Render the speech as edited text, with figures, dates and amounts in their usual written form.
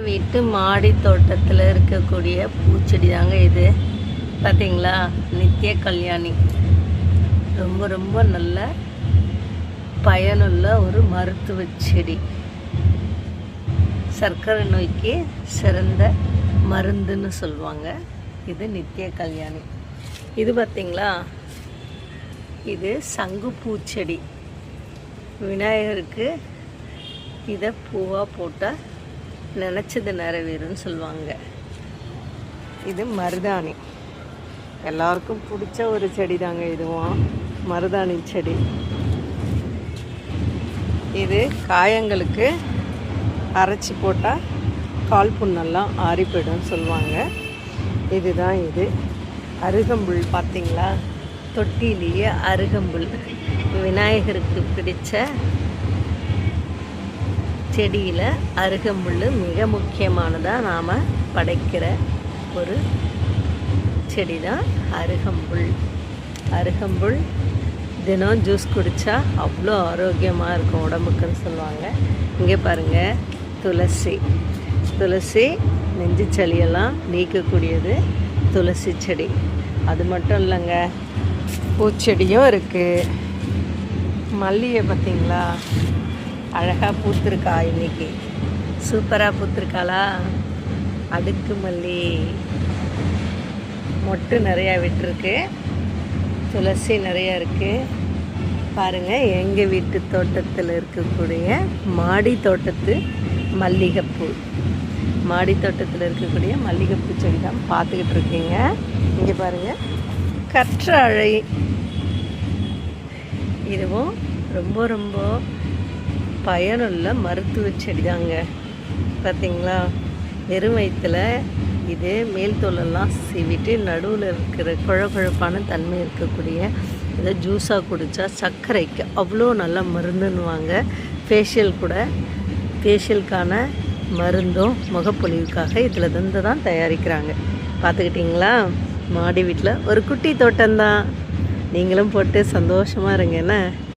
வீட்டு மாடி தோட்டத்தில் இருக்கக்கூடிய பூச்செடி தாங்க இது. பார்த்தீங்களா, நித்திய கல்யாணி. ரொம்ப ரொம்ப நல்ல பயனுள்ள ஒரு மருத்துவ செடி. சர்க்கரை நோய்க்கு சிறந்த மருந்துன்னு சொல்லுவாங்க. இது நித்திய கல்யாணி. இது பார்த்தீங்களா, இது சங்கு பூச்செடி. விநாயகருக்கு இதை பூவாக போட்டால் நினச்சது நிறைவேறும்னு சொல்லுவாங்க. இது மருதாணி. எல்லாருக்கும் பிடிச்ச ஒரு செடி தாங்க இதுவும், மருதாணி செடி. இது காயங்களுக்கு அரைச்சி போட்டால் கால் புண்ணெல்லாம் ஆறி போய்டும் சொல்லுவாங்க. இதுதான் இது. அருகம்புல் பார்த்தீங்களா, தொட்டிலேயே அருகம்புல். விநாயகருக்கு பிடிச்ச செடியில் அருகம்புல் மிக முக்கியமானதாக நாம் படைக்கிற ஒரு செடி தான் அருகம்புல். அருகம்புல் தினம் ஜூஸ் குடித்தா அவ்வளோ ஆரோக்கியமாக இருக்கும் உடம்புக்குன்னு சொல்லுவாங்க. இங்கே பாருங்கள், துளசி. துளசி நெஞ்சு சளியெல்லாம் நீக்கக்கூடியது துளசி செடி. அது மட்டும் இல்லைங்க, பூச்செடியும் இருக்குது. மல்லிகை பார்த்திங்களா, அழகாக பூத்திருக்கா. இன்னைக்கு சூப்பராக பூத்திருக்காளா. அடுக்கு மல்லி மொட்டு நிறையா விட்டுருக்கு. துளசி நிறையா இருக்குது. பாருங்கள், எங்கள் வீட்டு தோட்டத்தில் இருக்கக்கூடிய மாடி தோட்டத்து மல்லிகைப்பூ. மாடி தோட்டத்தில் இருக்கக்கூடிய மல்லிகைப்பூ செடி தான் பார்த்துக்கிட்டு இருக்கீங்க. இங்கே பாருங்கள், கற்றாழை. இதுவும் ரொம்ப ரொம்ப பயனுள்ள மருத்துவ செடி தாங்க. பார்த்திங்களா, வெறும் வயிற்றில் இது மேல் தோலெல்லாம் சீவிட்டு நடுவில் இருக்கிற குழகுழப்பான தன்மை இருக்கக்கூடிய இதை ஜூஸாக குடித்தா சர்க்கரைக்கு அவ்வளோ நல்ல மருந்துன்னுவாங்க. ஃபேஷியலுக்கான மருந்தும் முகப்பொலிவுக்காக இதில் இருந்து தான் தயாரிக்கிறாங்க. பார்த்துக்கிட்டிங்களா, மாடி வீட்டில் ஒரு குட்டி தோட்டம்தான். நீங்களும் போட்டு சந்தோஷமாக இருங்க என்ன.